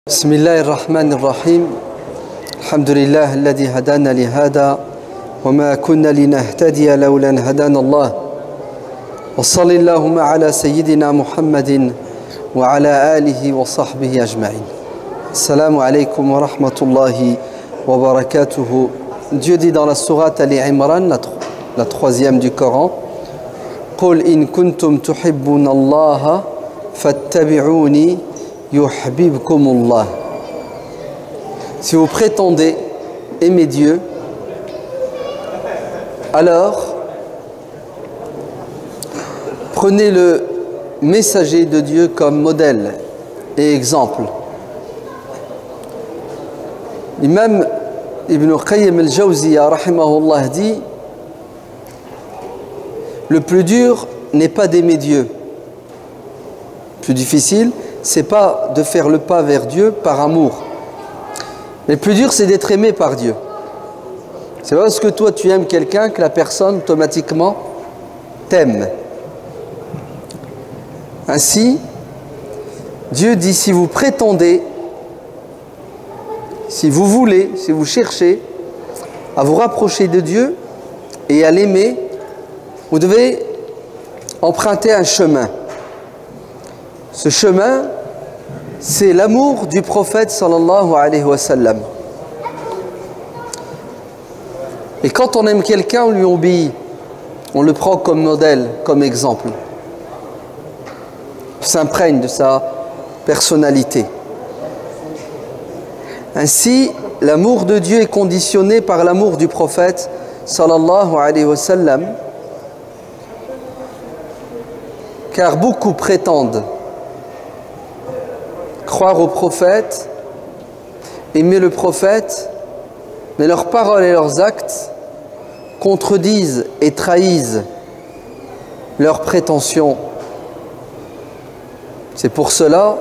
بسم الله الرحمن الرحيم الحمد لله الذي هدانا لهذا وما كنا لنهتدي لولا أن هدانا الله وصل اللهم على سيدنا محمد وعلى آله وصحبه أجمعين. Assalamu alaykum wa rahmatullahi wa barakatuhu. Dieu dit dans la sourate Ali Imran, la troisième du Coran, قُلْ إِن كُنْتُمْ تُحِبُّونَ اللَّهَ فَاتَّبِعُونِي يُحْبِبْكُمُ اللَّهُ. Si vous prétendez aimer Dieu, alors prenez le messager de Dieu comme modèle et exemple. L'imam Ibn Qayyim al-Jawziyya rahimahullah dit: le plus dur n'est pas d'aimer Dieu. Le plus difficile, c'est pas de faire le pas vers Dieu par amour. Mais le plus dur, c'est d'être aimé par Dieu. C'est pas parce que toi tu aimes quelqu'un que la personne automatiquement t'aime. Ainsi, Dieu dit: si vous prétendez, si vous voulez, si vous cherchez à vous rapprocher de Dieu et à l'aimer, vous devez emprunter un chemin. Ce chemin, c'est l'amour du prophète sallallahu alayhi wa sallam. Et quand on aime quelqu'un, on lui obéit. On le prend comme modèle, comme exemple. On s'imprègne de sa personnalité. Ainsi, l'amour de Dieu est conditionné par l'amour du prophète sallallahu alayhi wa sallam, car beaucoup prétendent croire au prophète, aimer le prophète, mais leurs paroles et leurs actes contredisent et trahissent leurs prétentions. C'est pour cela,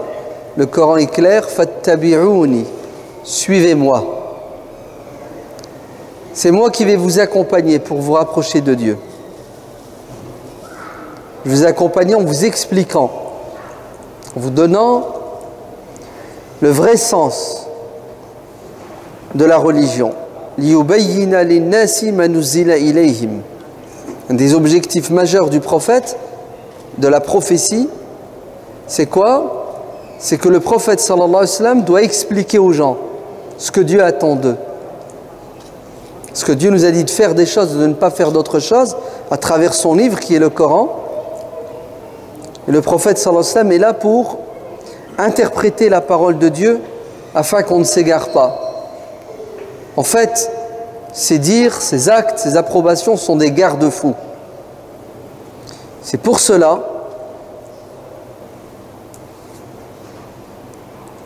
le Coran est clair: fattabi'ouni, suivez-moi. C'est moi qui vais vous accompagner pour vous rapprocher de Dieu. Je vais vous accompagner en vous expliquant, en vous donnant le vrai sens de la religion. لِيُبَيِّنَ لِلنَّاسِ مَا نُزِّلَ إِلَيْهِمْ. Un des objectifs majeurs du prophète, de la prophétie, c'est quoi? C'est que le prophète sallallahu alayhi wa sallam doit expliquer aux gens ce que Dieu attend d'eux. Ce que Dieu nous a dit de faire des choses, de ne pas faire d'autres choses, à travers son livre qui est le Coran. Et le prophète sallallahu alayhi wa sallam est là pour interpréter la parole de Dieu afin qu'on ne s'égare pas. En fait, ses dires, ses actes, ses approbations sont des garde-fous. C'est pour cela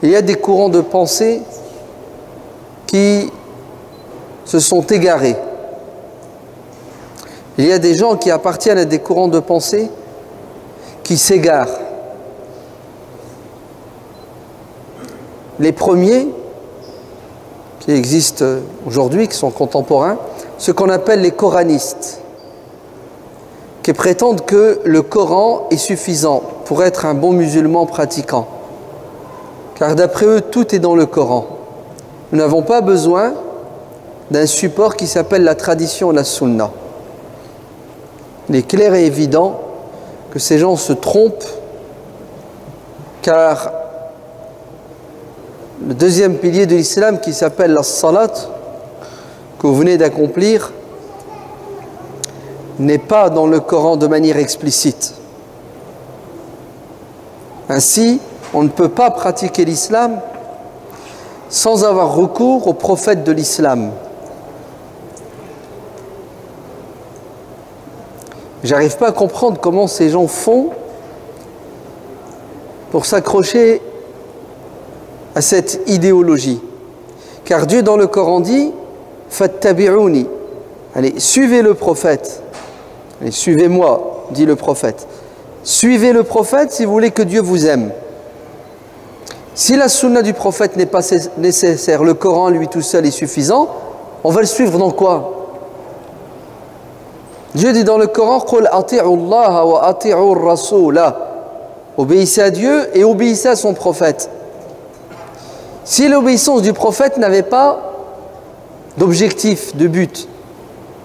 il y a des courants de pensée qui se sont égarés. Il y a des gens qui appartiennent à des courants de pensée qui s'égarent. Les premiers qui existent aujourd'hui, qui sont contemporains, ce qu'on appelle les coranistes, qui prétendent que le Coran est suffisant pour être un bon musulman pratiquant. Car d'après eux, tout est dans le Coran. Nous n'avons pas besoin d'un support qui s'appelle la tradition, la sunna. Il est clair et évident que ces gens se trompent, car le deuxième pilier de l'islam, qui s'appelle la salat, que vous venez d'accomplir, n'est pas dans le Coran de manière explicite. Ainsi, on ne peut pas pratiquer l'islam sans avoir recours au prophète de l'islam. J'arrive pas à comprendre comment ces gens font pour s'accrocher à cette idéologie. Car Dieu dans le Coran dit: fattabi'ouni, allez, suivez le prophète. Allez, suivez-moi, dit le prophète. Suivez le prophète si vous voulez que Dieu vous aime. Si la sunna du prophète n'est pas nécessaire, le Coran lui tout seul est suffisant, on va le suivre dans quoi? Dieu dit dans le Coran: قُلْ أَطِيعُوا اللَّهَ وَأَطِيعُوا الرَّسُولَ. Obéissez à Dieu et obéissez à son prophète. Si l'obéissance du prophète n'avait pas d'objectif, de but,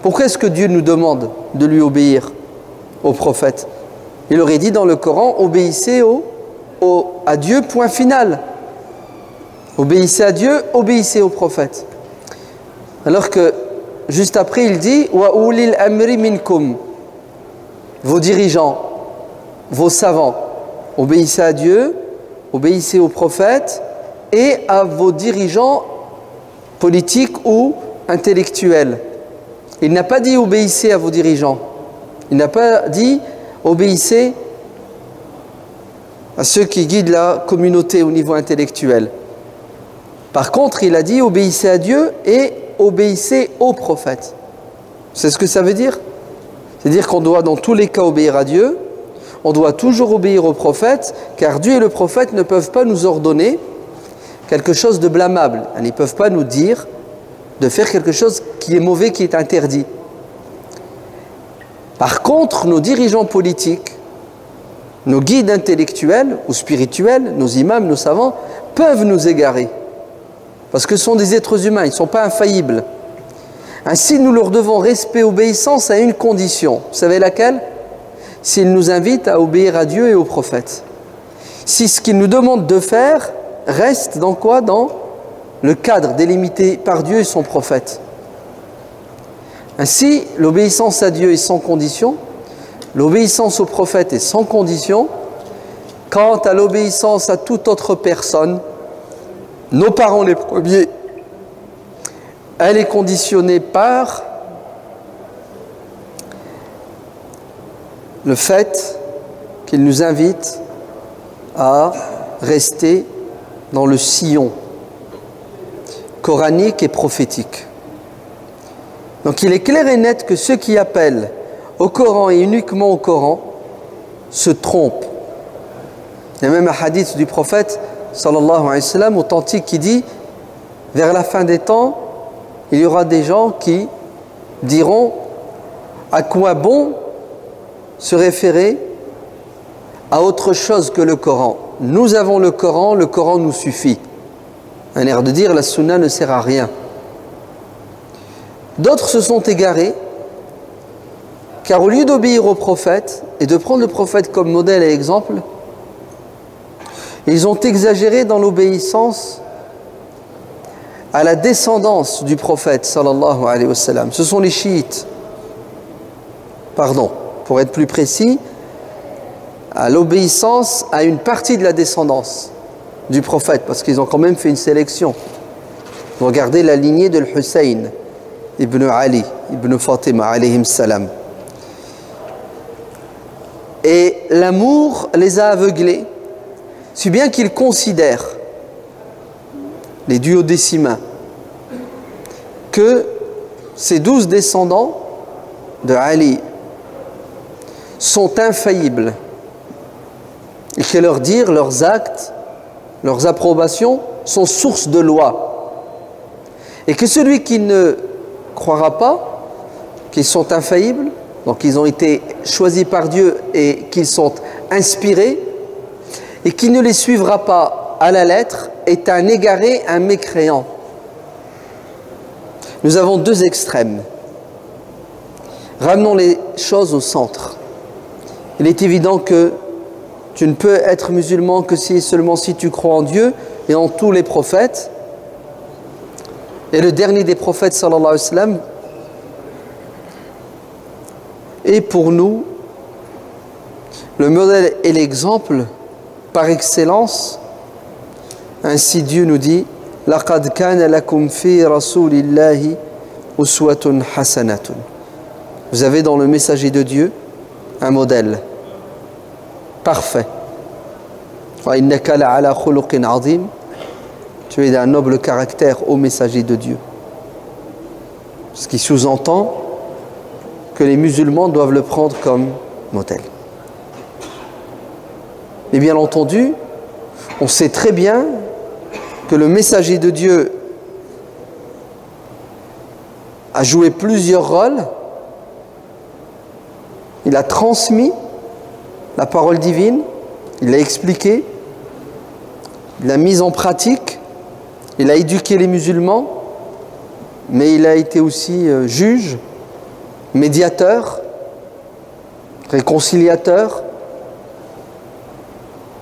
pourquoi est-ce que Dieu nous demande de lui obéir au prophète? Il aurait dit dans le Coran, obéissez à Dieu, point final. Obéissez à Dieu, obéissez au prophète. Alors que juste après il dit wa ulil amri minkum, vos dirigeants, vos savants, obéissez à Dieu, obéissez au prophète et à vos dirigeants politiques ou intellectuels. Il n'a pas dit obéissez à vos dirigeants. Il n'a pas dit obéissez à ceux qui guident la communauté au niveau intellectuel. Par contre, il a dit obéissez à Dieu et obéissez au prophète. C'est ce que ça veut dire? C'est-à-dire qu'on doit dans tous les cas obéir à Dieu, on doit toujours obéir au prophète, car Dieu et le prophète ne peuvent pas nous ordonner quelque chose de blâmable. Ils ne peuvent pas nous dire de faire quelque chose qui est mauvais, qui est interdit. Par contre, nos dirigeants politiques, nos guides intellectuels ou spirituels, nos imams, nos savants, peuvent nous égarer. Parce que ce sont des êtres humains, ils ne sont pas infaillibles. Ainsi, nous leur devons respect et obéissance à une condition. Vous savez laquelle? S'ils nous invitent à obéir à Dieu et au prophète. Si ce qu'ils nous demandent de faire reste dans quoi? Dans le cadre délimité par Dieu et son prophète. Ainsi, l'obéissance à Dieu est sans condition, l'obéissance au prophète est sans condition. Quant à l'obéissance à toute autre personne, nos parents les premiers, elle est conditionnée par le fait qu'ils nous invitent à rester dans le sillon coranique et prophétique. Donc il est clair et net que ceux qui appellent au Coran et uniquement au Coran se trompent. Il y a même un hadith du prophète sallallahu alayhi wa sallam authentique qui dit vers la fin des temps, il y aura des gens qui diront à quoi bon se référer à autre chose que le Coran. Nous avons le Coran nous suffit. Un air de dire la sunna ne sert à rien. D'autres se sont égarés, car au lieu d'obéir au prophète et de prendre le prophète comme modèle et exemple, ils ont exagéré dans l'obéissance à la descendance du prophète sallallahu alayhi wa sallam. Ce sont les chiites, pour être plus précis, à l'obéissance à une partie de la descendance du prophète, parce qu'ils ont quand même fait une sélection. Regardez la lignée de Hussein ibn Ali, ibn Fatima, alayhim salam. Et l'amour les a aveuglés, si bien qu'ils considèrent, les duodécimains, que ces 12 descendants de Ali sont infaillibles et que leurs dires, leurs actes, leurs approbations sont source de loi. Et que celui qui ne croira pas qu'ils sont infaillibles, donc ils ont été choisis par Dieu et qu'ils sont inspirés, et qui ne les suivra pas à la lettre, est un égaré, un mécréant. Nous avons deux extrêmes. Ramenons les choses au centre. Il est évident que tu ne peux être musulman que si et seulement si tu crois en Dieu et en tous les prophètes. Et le dernier des prophètes, sallallahu alayhi wa sallam, est pour nous le modèle et l'exemple par excellence. Ainsi Dieu nous dit لَقَدْ كَانَ لَكُمْ فِي رَسُولِ اللَّهِ أُسْوَةٌ حَسَنَةٌ. Vous avez dans le messager de Dieu un modèle parfait. وَإِنَّكَ لَعَلَى خُلُقٍ عَظِيمٍ. Tu es d'un noble caractère ô messager de Dieu. Ce qui sous-entend que les musulmans doivent le prendre comme modèle. Et bien entendu, on sait très bien que le messager de Dieu a joué plusieurs rôles. Il a transmis la parole divine, il l'a expliqué, il l'a mise en pratique, Il a éduqué les musulmans, mais il a été aussi juge, médiateur, réconciliateur,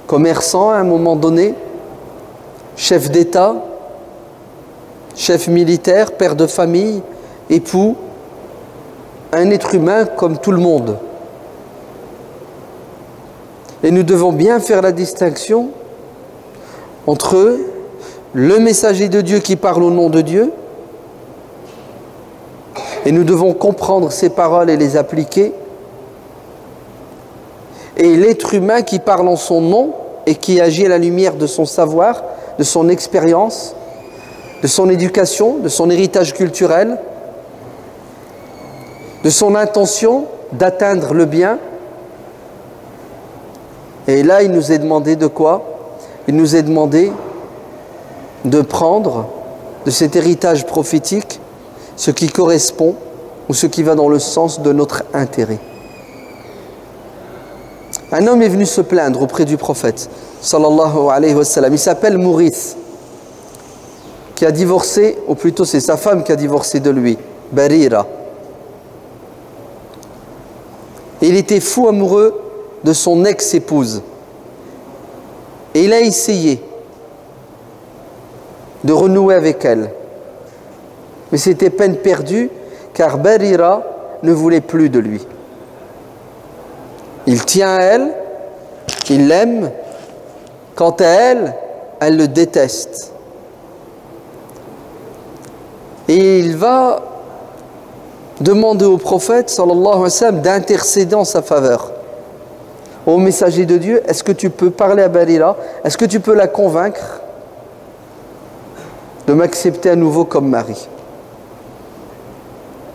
commerçant à un moment donné, chef d'État, chef militaire, père de famille, époux, un être humain comme tout le monde. Et nous devons bien faire la distinction entre le messager de Dieu qui parle au nom de Dieu, et nous devons comprendre ses paroles et les appliquer, et l'être humain qui parle en son nom et qui agit à la lumière de son savoir, de son expérience, de son éducation, de son héritage culturel, de son intention d'atteindre le bien. Et là, il nous est demandé de quoi? Il nous est demandé de prendre de cet héritage prophétique ce qui correspond ou ce qui va dans le sens de notre intérêt. Un homme est venu se plaindre auprès du prophète, sallallahu alayhi wa sallam. Il s'appelle Mourith, qui a divorcé, ou plutôt c'est sa femme qui a divorcé de lui, Barira. Et il était fou amoureux de son ex-épouse. Et il a essayé de renouer avec elle. Mais c'était peine perdue, car Barira ne voulait plus de lui. Il tient à elle, il l'aime. Quant à elle, elle le déteste. Et il va demander au prophète, sallallahu alayhi wa sallam, d'intercéder en sa faveur. Ô messager de Dieu, est-ce que tu peux parler à Barira? Est-ce que tu peux la convaincre de m'accepter à nouveau comme mari?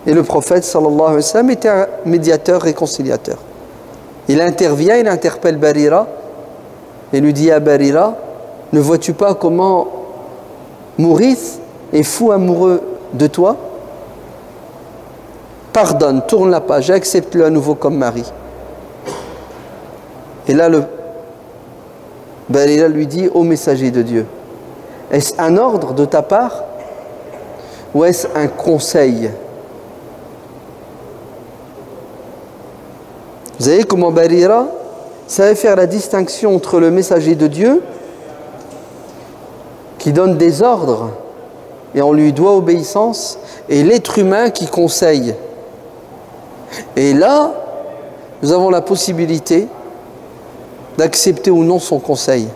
Et le prophète, sallallahu alayhi wa sallam, était un médiateur, réconciliateur. Il intervient, il interpelle Barira et lui dit à Barira, ne vois-tu pas comment Mourith est fou amoureux de toi? Pardonne, tourne la page, accepte-le à nouveau comme mari. Et là, Barira lui dit, ô messager de Dieu, est-ce un ordre de ta part ou est-ce un conseil? Vous savez comment Barira savait faire la distinction entre le messager de Dieu qui donne des ordres et on lui doit obéissance et l'être humain qui conseille. Et là, nous avons la possibilité d'accepter ou non son conseil.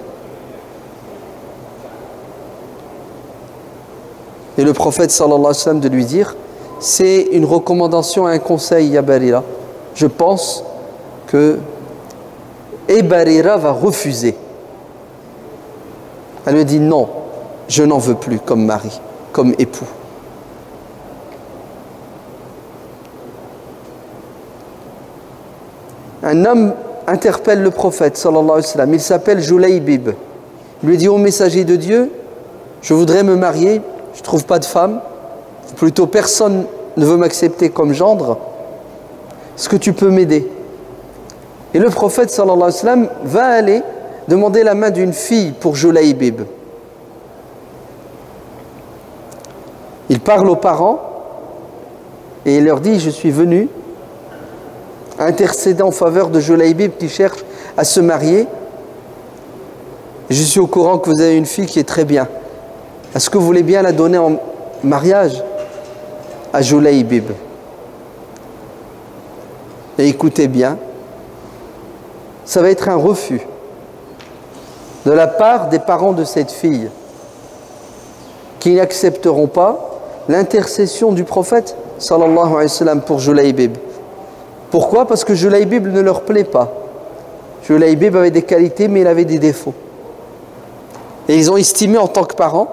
Et le prophète sallallahu alayhi wa sallam de lui dire, c'est une recommandation, un conseil à Barira. Je pense que Barira va refuser. Elle lui dit non, je n'en veux plus comme mari, comme époux. Un homme interpelle le prophète sallallahu alayhi wa sallam. Il s'appelle Julaybib. Il lui dit, ô messager de Dieu, je voudrais me marier, je ne trouve pas de femme, plutôt personne ne veut m'accepter comme gendre. Est-ce que tu peux m'aider? Et le prophète sallallahu alayhi wa sallam va aller demander la main d'une fille pour Julaybib. Il parle aux parents et il leur dit, je suis venu intercéder en faveur de Julaybib qui cherche à se marier. Je suis au courant que vous avez une fille qui est très bien. Est-ce que vous voulez bien la donner en mariage à Julaybib? Et écoutez bien, ça va être un refus de la part des parents de cette fille qui n'accepteront pas l'intercession du prophète sallallahu alayhi wa sallam pour Julaybib. Pourquoi? Parce que Julaybib ne leur plaît pas. Julaybib avait des qualités mais il avait des défauts. Et ils ont estimé en tant que parents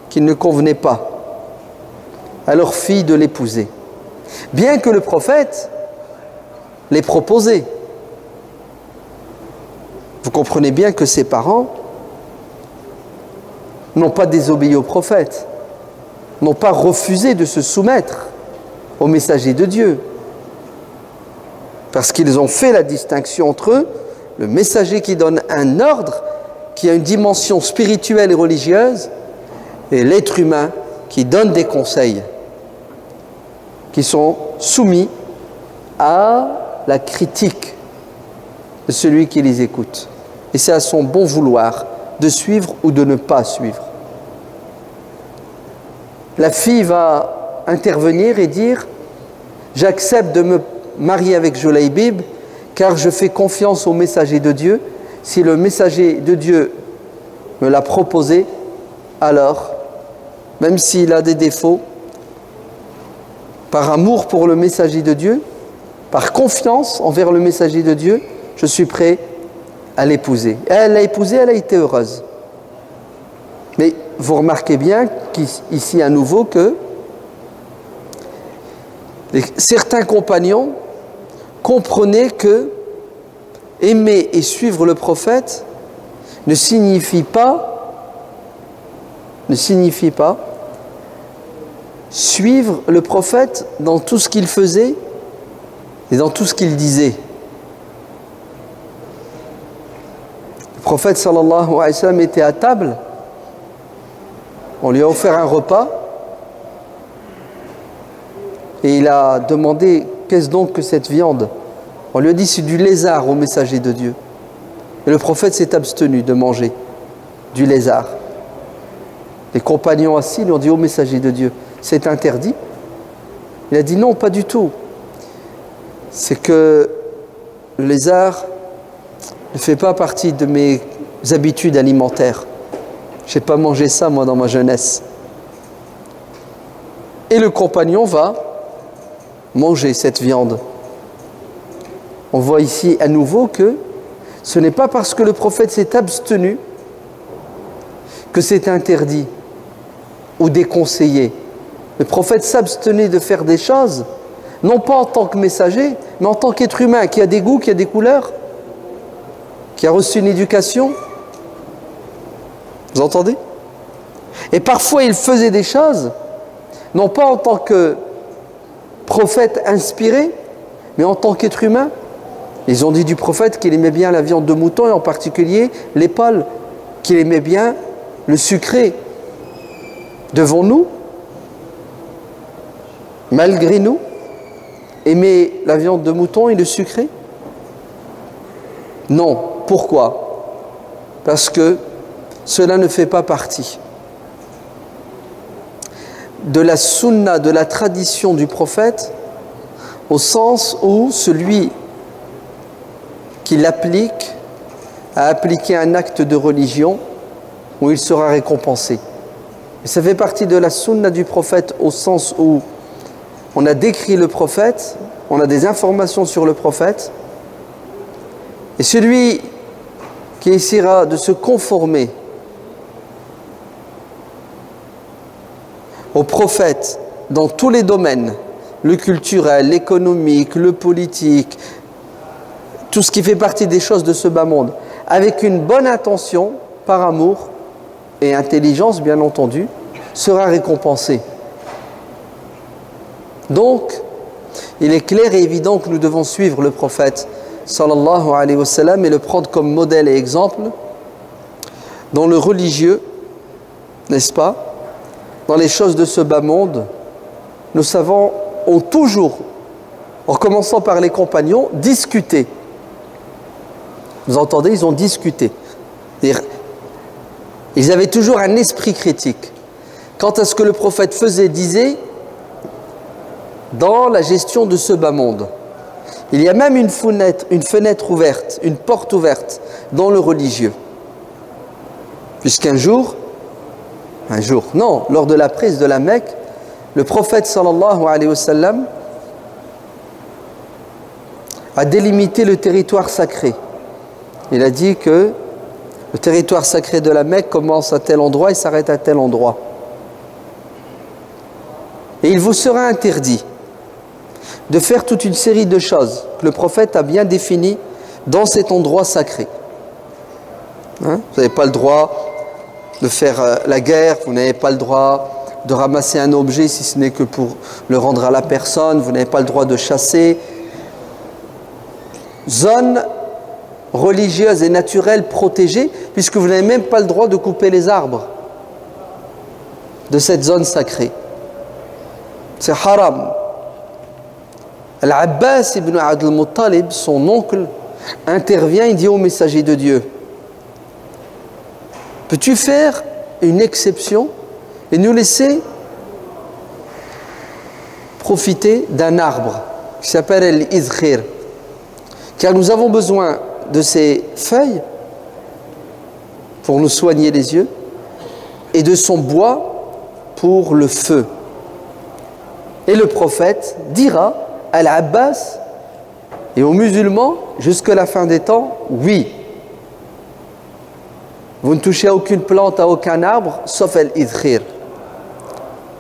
qu'il ne convenait pas à leur fille de l'épouser. Bien que le prophète l'ait proposé. Vous comprenez bien que ses parents n'ont pas désobéi au prophète, n'ont pas refusé de se soumettre au messager de Dieu. Parce qu'ils ont fait la distinction entre eux, le messager qui donne un ordre, qui a une dimension spirituelle et religieuse, et l'être humain qui donne des conseils qui sont soumis à la critique de celui qui les écoute. Et c'est à son bon vouloir de suivre ou de ne pas suivre. La fille va intervenir et dire « J'accepte de me marier avec Julaybib car je fais confiance au messager de Dieu. Si le messager de Dieu me l'a proposé, alors, même s'il a des défauts, par amour pour le messager de Dieu, par confiance envers le messager de Dieu, je suis prêt à l'épouser. » Elle l'a épousée, elle a été heureuse. Mais vous remarquez bien qu'ici à nouveau que certains compagnons comprenaient que aimer et suivre le prophète ne signifie pas suivre le prophète dans tout ce qu'il faisait et dans tout ce qu'il disait. Le prophète sallallahu alayhi wa sallam était à table, on lui a offert un repas et il a demandé « Qu'est-ce donc que cette viande ?» On lui a dit « C'est du lézard au messager de Dieu ». Et le prophète s'est abstenu de manger du lézard. Les compagnons assis lui ont dit « Ô messager de Dieu, c'est interdit ?» Il a dit « Non, pas du tout. C'est que le lézard ne fait pas partie de mes habitudes alimentaires. Je n'ai pas mangé ça, moi, dans ma jeunesse. » Et le compagnon va manger cette viande. On voit ici à nouveau que ce n'est pas parce que le prophète s'est abstenu que c'est interdit ou déconseillé. Le prophète s'abstenait de faire des choses, non pas en tant que messager, mais en tant qu'être humain, qui a des goûts, qui a des couleurs, qui a reçu une éducation. Vous entendez? Et parfois il faisait des choses, non pas en tant que prophète inspiré, mais en tant qu'être humain. Ils ont dit du prophète qu'il aimait bien la viande de mouton et en particulier l'épaule, qu'il aimait bien le sucré. Devons-nous, malgré nous, aimer la viande de mouton et le sucré? Non. Pourquoi? Parce que cela ne fait pas partie de la sunna, de la tradition du prophète, au sens où celui qui l'applique a appliqué un acte de religion où il sera récompensé. Et ça fait partie de la sunna du prophète au sens où on a décrit le prophète, on a des informations sur le prophète, et celui qui essaiera de se conformer au prophète dans tous les domaines, le culturel, l'économique, le politique, tout ce qui fait partie des choses de ce bas monde, avec une bonne intention, par amour et intelligence bien entendu, sera récompensé. Donc, il est clair et évident que nous devons suivre le prophète sallallahu alayhi wa sallam et le prendre comme modèle et exemple dans le religieux, n'est-ce pas? Dans les choses de ce bas monde, nos savants ont toujours, en commençant par les compagnons, discuté. Vous entendez? Ils ont discuté. Ils avaient toujours un esprit critique quant à ce que le prophète faisait, disait dans la gestion de ce bas monde. Il y a même une fenêtre ouverte, une porte ouverte dans le religieux. Puisqu'un jour, non, lors de la prise de la Mecque, le prophète sallallahu alayhi wa sallam a délimité le territoire sacré. Il a dit que le territoire sacré de la Mecque commence à tel endroit et s'arrête à tel endroit. Et il vous sera interdit de faire toute une série de choses que le prophète a bien définies dans cet endroit sacré. Hein? Vous n'avez pas le droit de faire la guerre, vous n'avez pas le droit de ramasser un objet si ce n'est que pour le rendre à la personne, vous n'avez pas le droit de chasser. Zone religieuse et naturelle protégée, puisque vous n'avez même pas le droit de couper les arbres. de cette zone sacrée. C'est haram. Al-Abbas ibn Abd al-Muttalib, son oncle, intervient, il dit au messager de Dieu, peux-tu faire une exception et nous laisser profiter d'un arbre qui s'appelle l'Izkhir, car nous avons besoin de ces feuilles pour nous soigner les yeux et de son bois pour le feu. Et le prophète dira à l'Abbas et aux musulmans jusqu'à la fin des temps, oui, vous ne touchez à aucune plante, à aucun arbre, sauf l'Izkhir.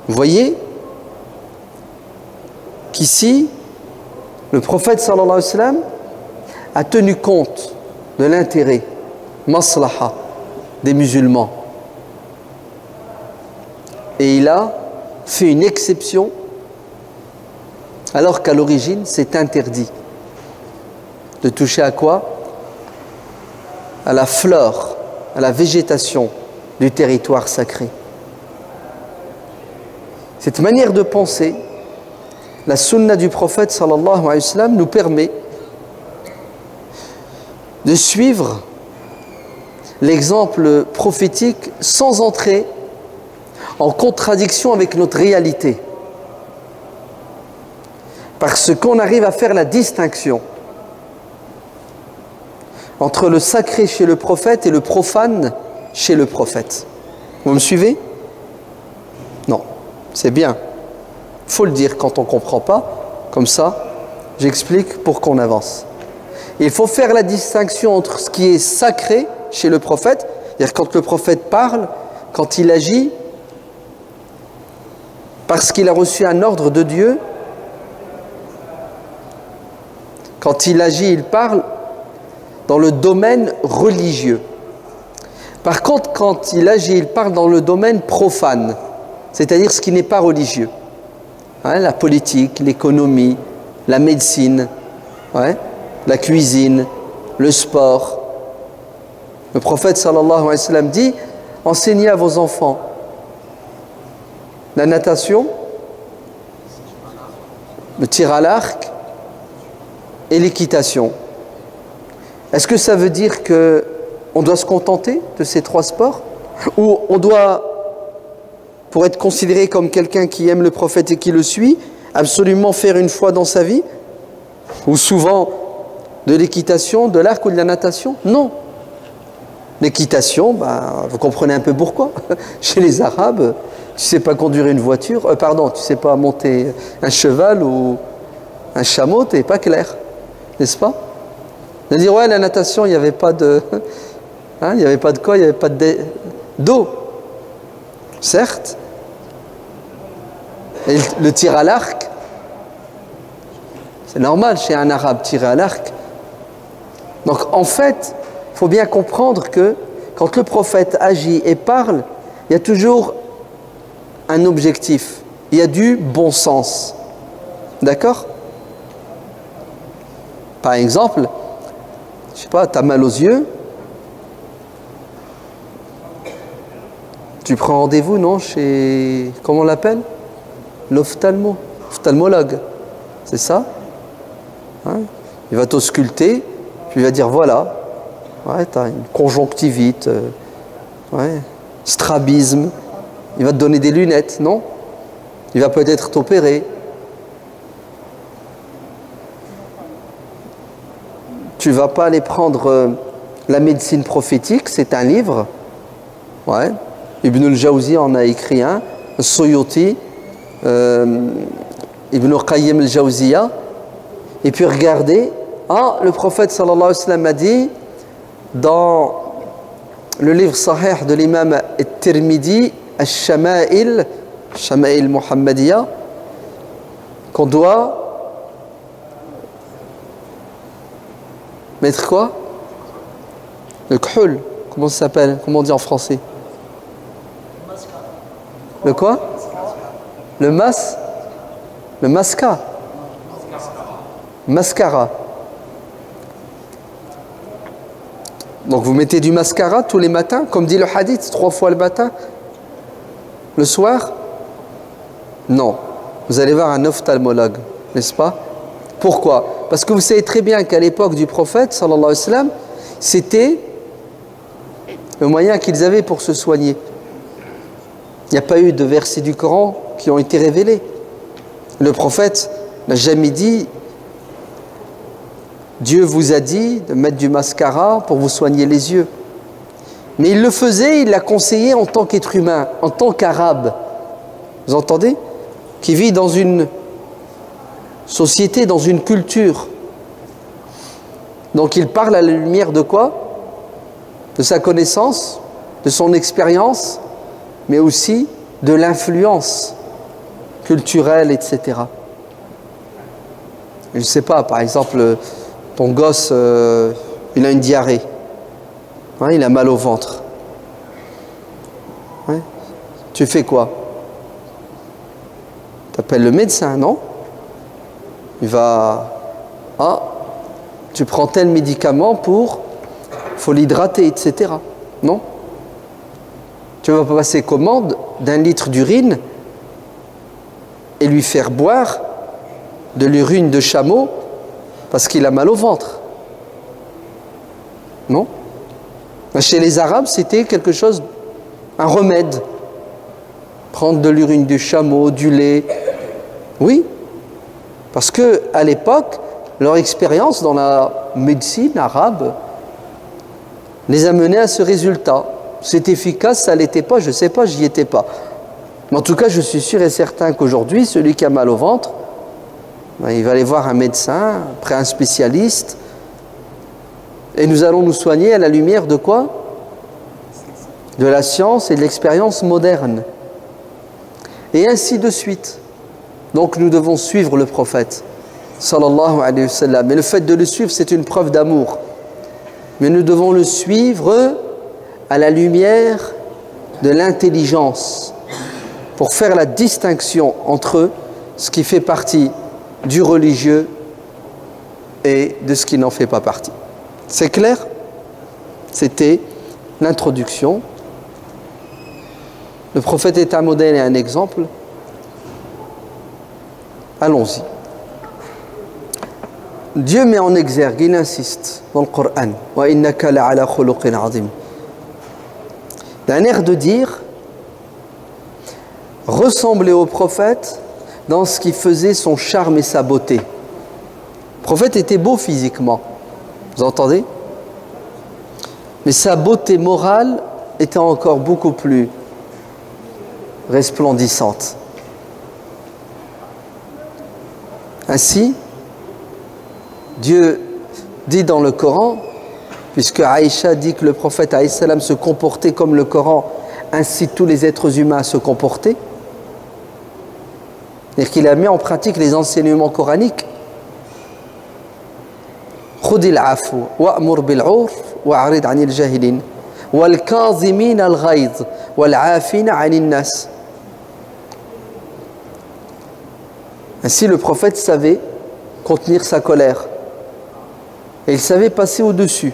Vous voyez qu'ici, le prophète sallallahu alayhi wa sallam a tenu compte de l'intérêt, maslaha, des musulmans. Et il a fait une exception alors qu'à l'origine c'est interdit de toucher à quoi? À la flore, à la végétation du territoire sacré. Cette manière de penser, la sunna du prophète sallallahu alayhi wa sallam nous permet de suivre l'exemple prophétique sans entrer en contradiction avec notre réalité. Parce qu'on arrive à faire la distinction entre le sacré chez le prophète et le profane chez le prophète. Vous me suivez? Non, c'est bien. Il faut le dire quand on ne comprend pas. Comme ça, j'explique pour qu'on avance. Il faut faire la distinction entre ce qui est sacré chez le prophète, c'est-à-dire quand le prophète parle, quand il agit, parce qu'il a reçu un ordre de Dieu, quand il agit, il parle dans le domaine religieux. Par contre, quand il agit, il parle dans le domaine profane, c'est-à-dire ce qui n'est pas religieux. Hein, la politique, l'économie, la médecine, la cuisine, le sport. Le prophète sallallahu alayhi wa sallam dit, enseignez à vos enfants la natation, le tir à l'arc et l'équitation. Est-ce que ça veut dire qu'on doit se contenter de ces trois sports? Ou on doit, pour être considéré comme quelqu'un qui aime le prophète et qui le suit, absolument faire une fois dans sa vie? Ou souvent de l'équitation, de l'arc ou de la natation? Non. L'équitation, vous comprenez un peu pourquoi. Chez les Arabes, tu ne sais pas conduire une voiture, tu ne sais pas monter un cheval ou un chameau, tu n'es pas clair, n'est-ce pas? De dire, ouais, la natation, il n'y avait pas de... il n'y avait pas de quoi? Il n'y avait pas d'eau. Certes. Et le tir à l'arc, c'est normal chez un arabe, tirer à l'arc. Donc en fait, il faut bien comprendre que quand le prophète agit et parle, il y a toujours un objectif. Il y a du bon sens. D'accord? Par exemple, je sais pas, tu as mal aux yeux, tu prends rendez-vous, non, chez, comment on l'appelle? L'ophtalmologue, c'est ça? Il va t'ausculter, puis il va dire voilà, tu as une conjonctivite, strabisme, il va te donner des lunettes, non? Il va peut-être t'opérer. Tu ne vas pas aller prendre la médecine prophétique, c'est un livre. Ibn al-Jawzi en a écrit un, Suyuti, Ibn Qayyim al-Jawziya. Et puis regardez, le prophète sallallahu alayhi wa sallam a dit dans le livre sahih de l'imam al-Tirmidhi, Al-Shama'il, Shama'il Muhammadiya, qu'on doit mettre quoi? Le khul, comment ça s'appelle? Comment on dit en français? Le quoi? Le mascara. Mascara. Donc vous mettez du mascara tous les matins, comme dit le hadith, 3 fois le matin. Le soir? Non. Vous allez voir un ophtalmologue, n'est-ce pas? Pourquoi? Parce que vous savez très bien qu'à l'époque du prophète, sallallahu alayhi wa sallam, c'était le moyen qu'ils avaient pour se soigner. Il n'y a pas eu de versets du Coran qui ont été révélés. Le prophète n'a jamais dit « Dieu vous a dit de mettre du mascara pour vous soigner les yeux ». Mais il le faisait, il l'a conseillé en tant qu'être humain, en tant qu'arabe. Vous entendez? Qui vit dans une société, dans une culture. Donc il parle à la lumière de quoi? De sa connaissance, de son expérience, mais aussi de l'influence culturelle, etc. Je ne sais pas, par exemple, ton gosse, il a une diarrhée. Hein, il a mal au ventre. Hein? Tu fais quoi? Tu appelles le médecin, non? Il va... Ah, tu prends tel médicament pour... Il faut l'hydrater, etc. Non? Tu vas pas passer commande d'un litre d'urine et lui faire boire de l'urine de chameau parce qu'il a mal au ventre. Non? Chez les Arabes, c'était quelque chose, un remède. Prendre de l'urine du chameau, du lait. Oui, parce que à l'époque, leur expérience dans la médecine arabe les a menés à ce résultat. C'est efficace, ça ne l'était pas, je ne sais pas, j'y étais pas. Mais en tout cas, je suis sûr et certain qu'aujourd'hui, celui qui a mal au ventre, ben, il va aller voir un médecin, après un spécialiste, et nous allons nous soigner à la lumière de quoi? De la science et de l'expérience moderne. Et ainsi de suite. Donc nous devons suivre le prophète, sallallahu alayhi wa sallam. Et le fait de le suivre, c'est une preuve d'amour. Mais nous devons le suivre à la lumière de l'intelligence, pour faire la distinction entre ce qui fait partie du religieux et de ce qui n'en fait pas partie. C'est clair? C'était l'introduction. Le prophète est un modèle et un exemple. Allons-y. Dieu met en exergue, il insiste dans le Coran, wa innaka la'ala khuluqin azim. D'un air de dire, ressembler au prophète dans ce qui faisait son charme et sa beauté. Le prophète était beau physiquement, vous entendez? Mais sa beauté morale était encore beaucoup plus resplendissante. Ainsi, Dieu dit dans le Coran, puisque Aïcha dit que le prophète alayhi salam se comportait comme le Coran incite tous les êtres humains à se comporter, c'est-à-dire qu'il a mis en pratique les enseignements coraniques. Khudil afu wa'mur bil 'urf wa'rid 'anil jahilin wal kazimin al ghayz wal 'afina 'anil nas. Ainsi le prophète savait contenir sa colère et il savait passer au-dessus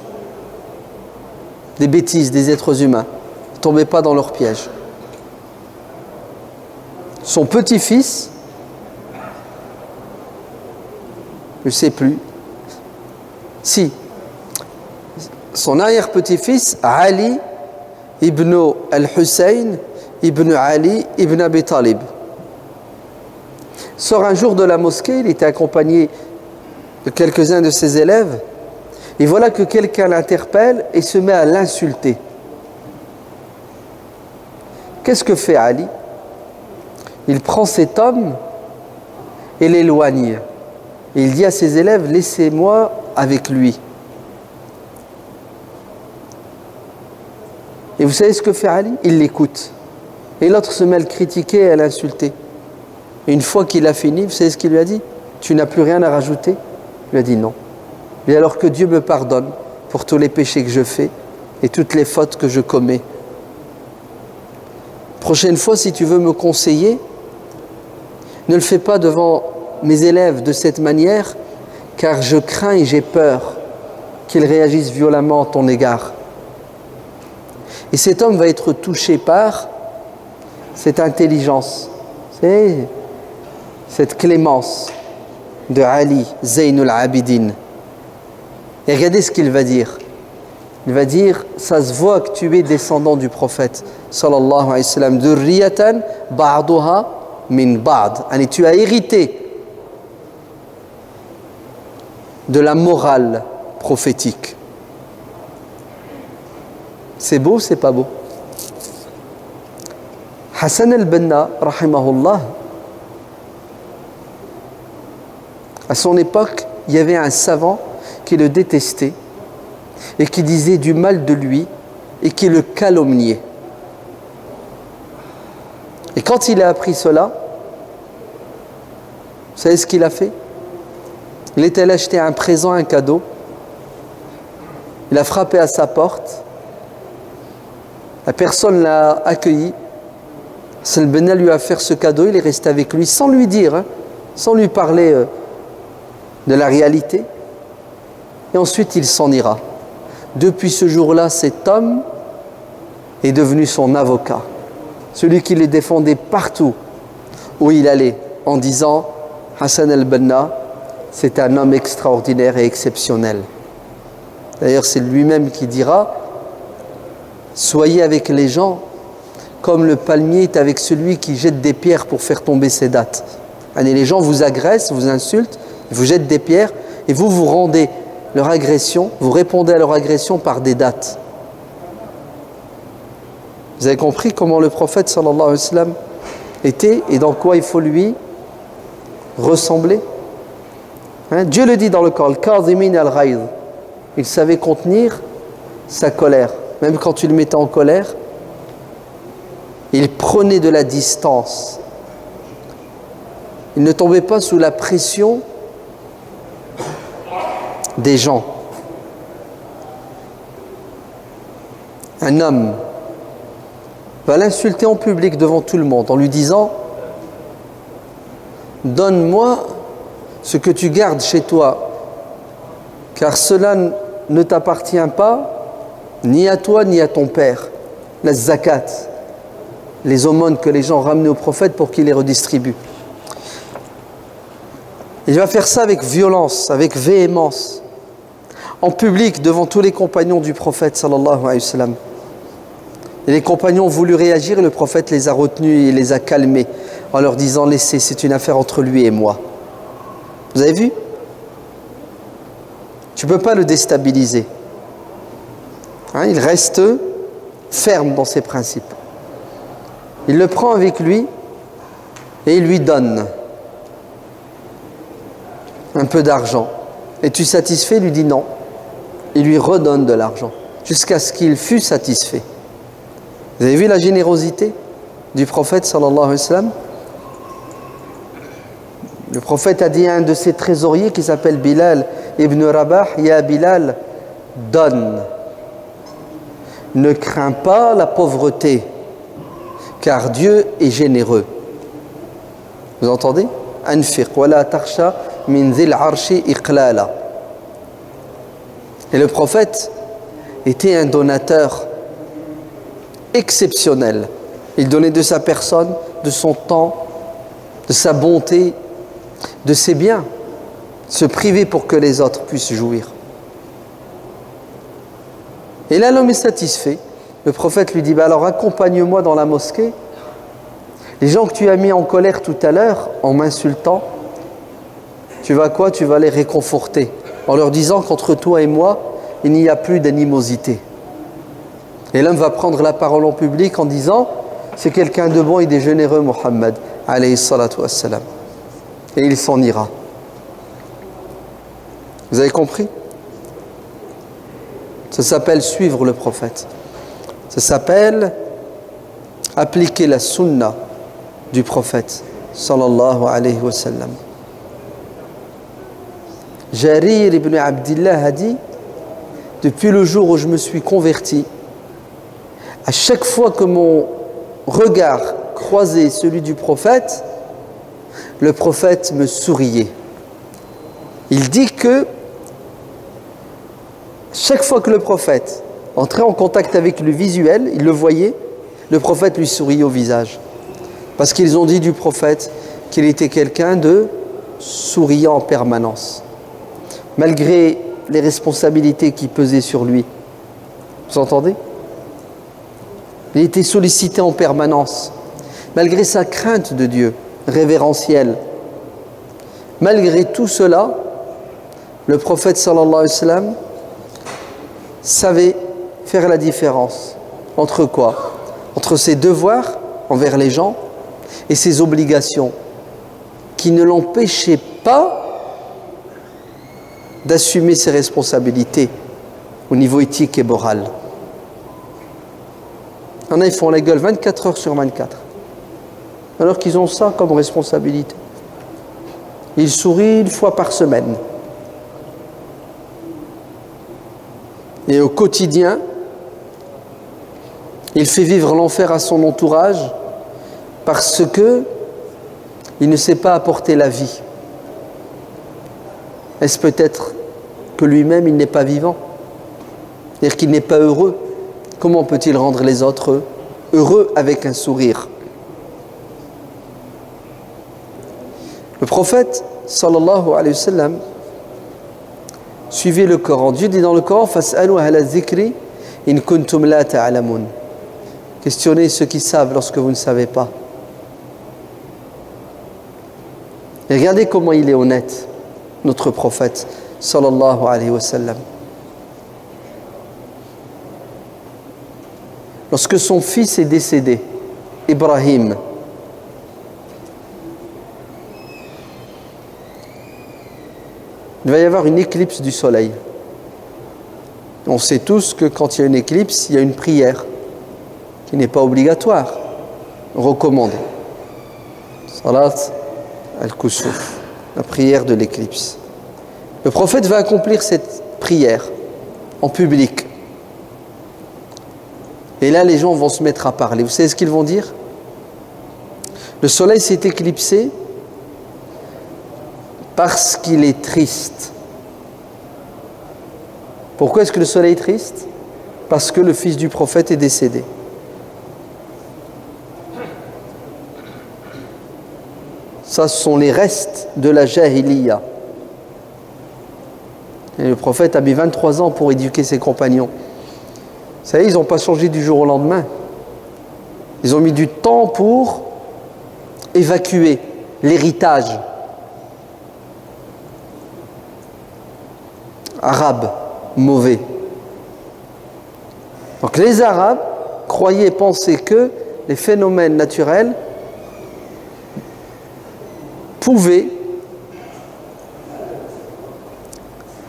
des bêtises des êtres humains. Il ne tombait pas dans leur piège. Son petit-fils, je ne sais plus, si, son arrière-petit-fils, Ali ibn al-Hussein ibn Ali ibn Abi Talib, sort un jour de la mosquée, il était accompagné de quelques-uns de ses élèves, et voilà que quelqu'un l'interpelle et se met à l'insulter. Qu'est-ce que fait Ali? Il prend cet homme et l'éloigne. Et il dit à ses élèves, laissez-moi avec lui. Et vous savez ce que fait Ali? Il l'écoute. Et l'autre se met à le critiquer et à l'insulter. Et une fois qu'il a fini, vous savez ce qu'il lui a dit? Tu n'as plus rien à rajouter? Il lui a dit non. Et alors que Dieu me pardonne pour tous les péchés que je fais et toutes les fautes que je commets. Prochaine fois, si tu veux me conseiller, ne le fais pas devant mes élèves de cette manière, car je crains et j'ai peur qu'ils réagissent violemment à ton égard. Et cet homme va être touché par cette intelligence, c'est cette clémence de Ali, Zaynul Abidin. Et regardez ce qu'il va dire. Il va dire, ça se voit que tu es descendant du prophète, sallallahu alayhi wa sallam, dhurriyatan ba'duha min ba'd. Et tu as hérité de la morale prophétique. C'est beau, c'est pas beau? Hassan al-Banna, rahimahullah, à son époque, il y avait un savant qui le détestait et qui disait du mal de lui et qui le calomniait. Et quand il a appris cela, vous savez ce qu'il a fait? Il est allé acheter un présent, un cadeau. Il a frappé à sa porte. La personne l'a accueilli. Hassan al-Banna lui a offert ce cadeau. Il est resté avec lui sans lui dire, hein, sans lui parler de la réalité. Et ensuite, il s'en ira. Depuis ce jour-là, cet homme est devenu son avocat. Celui qui le défendait partout où il allait, en disant « Hassan al-Banna, c'est un homme extraordinaire et exceptionnel. » D'ailleurs, c'est lui-même qui dira « Soyez avec les gens comme le palmier est avec celui qui jette des pierres pour faire tomber ses dattes. » Les gens vous agressent, vous insultent, vous jettent des pierres et vous vous rendez leur agression, vous répondez à leur agression par des dattes. Vous avez compris comment le prophète sallallahu alayhi wa sallam était et dans quoi il faut lui ressembler, hein? Dieu le dit dans le Coran, al-Kazimin al-Ghayz. Il savait contenir sa colère. Même quand tu le mettais en colère, il prenait de la distance. Il ne tombait pas sous la pression des gens. Un homme va l'insulter en public devant tout le monde en lui disant « Donne-moi ce que tu gardes chez toi, car cela ne t'appartient pas, ni à toi ni à ton père. » La zakat, les aumônes que les gens ramenaient au prophète pour qu'il les redistribue. Il va faire ça avec violence, avec véhémence, en public devant tous les compagnons du prophète sallallahu alayhi wa sallam. Et les compagnons ont voulu réagir et le prophète les a retenus et les a calmés en leur disant « Laissez, c'est une affaire entre lui et moi. » Vous avez vu? Tu ne peux pas le déstabiliser. Hein, il reste ferme dans ses principes. Il le prend avec lui et il lui donne un peu d'argent. Es-tu satisfait? Il lui dit non. Il lui redonne de l'argent jusqu'à ce qu'il fût satisfait. Vous avez vu la générosité du prophète sallallahu alayhi wa sallam? Le prophète a dit à un de ses trésoriers qui s'appelle Bilal ibn Rabah, « Ya Bilal, donne. Ne crains pas la pauvreté, car Dieu est généreux. » Vous entendez? « Anfiq wa la takhsha min dhil arshi iqlala. » Et le prophète était un donateur exceptionnel. Il donnait de sa personne, de son temps, de sa bonté, de ses biens, se priver pour que les autres puissent jouir. Et là, l'homme est satisfait. Le prophète lui dit, bah alors accompagne-moi dans la mosquée. Les gens que tu as mis en colère tout à l'heure, en m'insultant, tu vas quoi? Tu vas les réconforter, en leur disant qu'entre toi et moi, il n'y a plus d'animosité. Et l'homme va prendre la parole en public en disant, c'est quelqu'un de bon et de généreux, Muhammad, alayhi salatu wassalam. Et il s'en ira. Vous avez compris? Ça s'appelle suivre le prophète. Ça s'appelle appliquer la sunna du prophète sallallahu alayhi wa sallam. Jarir ibn Abdillah a dit, depuis le jour où je me suis converti, à chaque fois que mon regard croisait celui du prophète, le prophète me souriait. Il dit que chaque fois que le prophète entrait en contact avec le visuel, il le voyait, le prophète lui souriait au visage. Parce qu'ils ont dit du prophète qu'il était quelqu'un de souriant en permanence, malgré les responsabilités qui pesaient sur lui. Vous entendez? Il était sollicité en permanence, malgré sa crainte de Dieu, révérentielle. Malgré tout cela, le prophète sallallahu alayhi wa sallam savait faire la différence entre quoi? Entre ses devoirs envers les gens et ses obligations, qui ne l'empêchaient pas d'assumer ses responsabilités au niveau éthique et moral. Il y en a, ils font la gueule 24 heures sur 24, alors qu'ils ont ça comme responsabilité. Ils sourient une fois par semaine. Et au quotidien, il fait vivre l'enfer à son entourage parce que il ne sait pas apporter la vie. Est-ce peut-être que lui-même, il n'est pas vivant? C'est-à-dire qu'il n'est pas heureux. Comment peut-il rendre les autres heureux avec un sourire? Le prophète, sallallahu alayhi wa sallam, suivez le Coran. Dieu dit dans le Coran, Fas'alu ahla dhikri in kuntum la ta'lamun. Questionnez ceux qui savent lorsque vous ne savez pas. Et regardez comment il est honnête, notre prophète, sallallahu alayhi wa sallam. Lorsque son fils est décédé, Ibrahim, il va y avoir une éclipse du soleil. On sait tous que quand il y a une éclipse, il y a une prière qui n'est pas obligatoire, recommandée. Salat al-Kusuf, la prière de l'éclipse. Le prophète va accomplir cette prière en public. Et là, les gens vont se mettre à parler. Vous savez ce qu'ils vont dire? Le soleil s'est éclipsé parce qu'il est triste. Pourquoi est-ce que le soleil est triste? Parce que le fils du prophète est décédé. Ça, ce sont les restes de la jahiliya. Et le prophète a mis 23 ans pour éduquer ses compagnons. Vous savez, ils n'ont pas changé du jour au lendemain. Ils ont mis du temps pour évacuer l'héritage arabe mauvais. Donc les Arabes croyaient, pensaient que les phénomènes naturels pouvaient,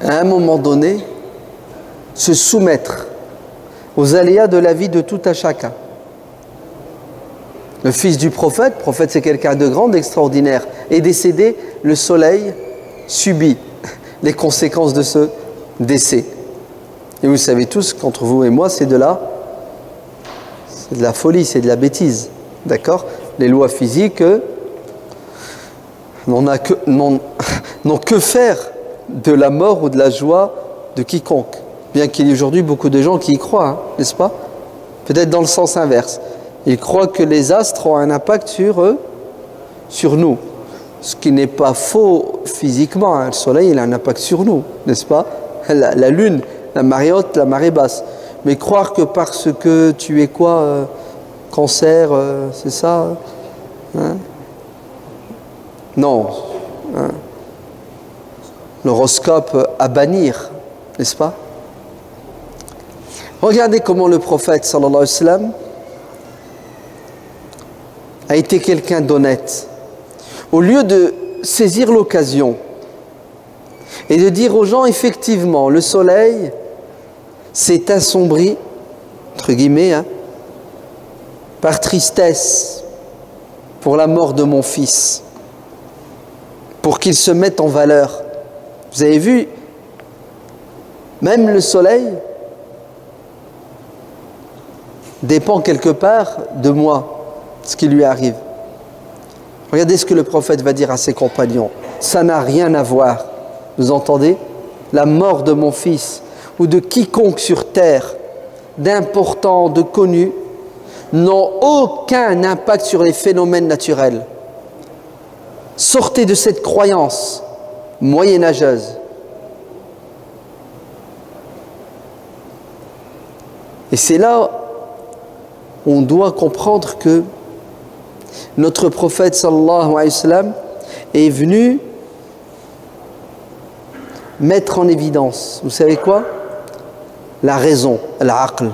à un moment donné, se soumettre aux aléas de la vie de tout à chacun. Le fils du prophète c'est quelqu'un de grand, d'extraordinaire, est décédé, le soleil subit les conséquences de ce décès. Et vous savez tous qu'entre vous et moi, c'est de la folie, c'est de la bêtise. D'accord? Les lois physiques n'ont que faire de la mort ou de la joie de quiconque. Bien qu'il y ait aujourd'hui beaucoup de gens qui y croient, hein, n'est-ce pas? Peut-être dans le sens inverse. Ils croient que les astres ont un impact sur nous. Ce qui n'est pas faux physiquement. Hein. Le soleil, il a un impact sur nous, n'est-ce pas? La lune, la marée haute, la marée basse. Mais croire que parce que tu es quoi, cancer, c'est ça, hein? Non. Hein? L'horoscope à bannir, n'est-ce pas? Regardez comment le prophète, sallallahu alayhi wa sallam, a été quelqu'un d'honnête. Au lieu de saisir l'occasion et de dire aux gens, effectivement, le soleil s'est assombri, entre guillemets, hein, par tristesse pour la mort de mon fils, pour qu'il se mette en valeur. Vous avez vu, même le soleil dépend quelque part de moi, ce qui lui arrive. Regardez ce que le prophète va dire à ses compagnons. Ça n'a rien à voir. Vous entendez? La mort de mon fils ou de quiconque sur terre, d'important, de connu, n'ont aucun impact sur les phénomènes naturels. Sortez de cette croyance moyenâgeuse. Et c'est là où on doit comprendre que notre prophète sallallahu alayhi wa sallam est venu mettre en évidence, vous savez quoi? La raison, l'aql.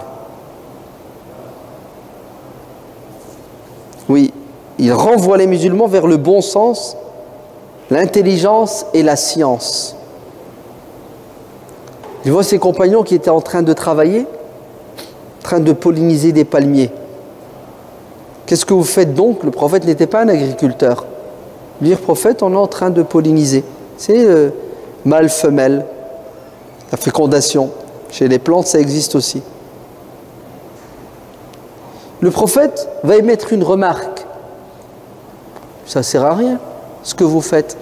Oui, il renvoie les musulmans vers le bon sens, l'intelligence et la science. Il voit ses compagnons qui étaient en train de travailler, en train de polliniser des palmiers. Qu'est-ce que vous faites donc? Le prophète n'était pas un agriculteur. Dire prophète, on est en train de polliniser. C'est mâle-femelle, la fécondation. Chez les plantes, ça existe aussi. Le prophète va émettre une remarque. Ça ne sert à rien, ce que vous faites.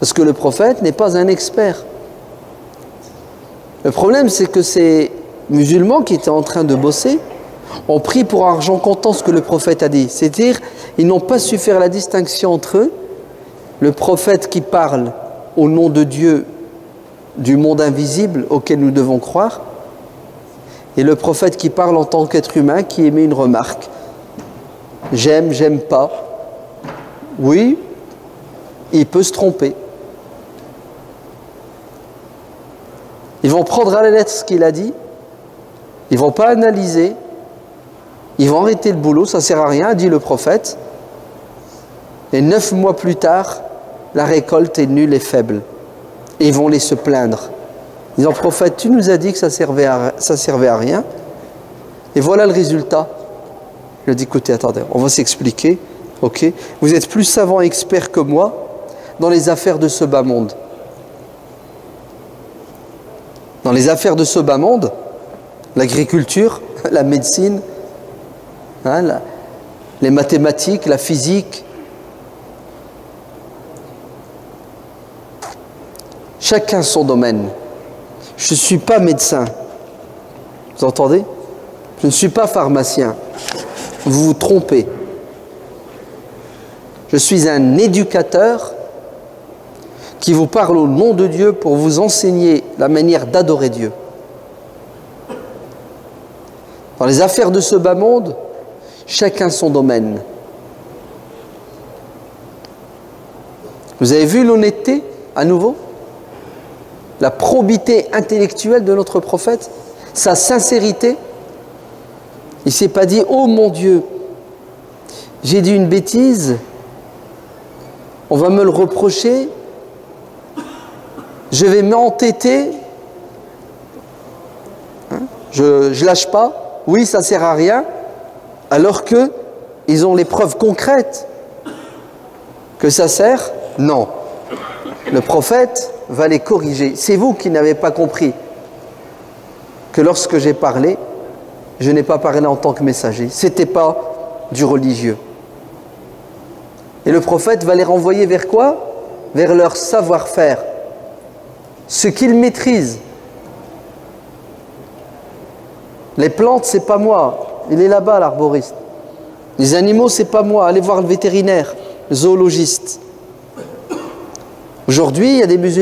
Parce que le prophète n'est pas un expert. Le problème, c'est que ces musulmans qui étaient en train de bosser ont pris pour argent comptant ce que le prophète a dit. C'est-à-dire, ils n'ont pas su faire la distinction entre eux, le prophète qui parle au nom de Dieu du monde invisible auquel nous devons croire, et le prophète qui parle en tant qu'être humain, qui émet une remarque. J'aime, j'aime pas. Oui, il peut se tromper. Ils vont prendre à la lettre ce qu'il a dit, ils ne vont pas analyser, ils vont arrêter le boulot, ça ne sert à rien, dit le prophète. Et 9 mois plus tard, la récolte est nulle et faible. Et ils vont aller se plaindre. Ils disent, prophète, tu nous as dit que ça servait à rien. Et voilà le résultat. Je dis, écoutez, attendez, on va s'expliquer. Ok, vous êtes plus savant et expert que moi dans les affaires de ce bas monde. Dans les affaires de ce bas monde, l'agriculture, la médecine, les mathématiques, la physique. Chacun son domaine. Je ne suis pas médecin. Vous entendez? Je ne suis pas pharmacien. Vous vous trompez. Je suis un éducateur qui vous parle au nom de Dieu pour vous enseigner la manière d'adorer Dieu. Dans les affaires de ce bas monde, chacun son domaine. Vous avez vu l'honnêteté à nouveau? La probité intellectuelle de notre prophète, sa sincérité. Il ne s'est pas dit « Oh mon Dieu, j'ai dit une bêtise, on va me le reprocher, je vais m'entêter, je lâche pas, oui ça sert à rien », alors qu'ils ont les preuves concrètes que ça sert. Non, le prophète va les corriger. C'est vous qui n'avez pas compris que lorsque j'ai parlé, je n'ai pas parlé en tant que messager. Ce n'était pas du religieux. Et le prophète va les renvoyer vers quoi? Vers leur savoir-faire. Ce qu'ils maîtrisent. Les plantes, c'est pas moi. Il est là-bas, l'arboriste. Les animaux, c'est pas moi. Allez voir le vétérinaire, le zoologiste. Aujourd'hui, il y a des musulmans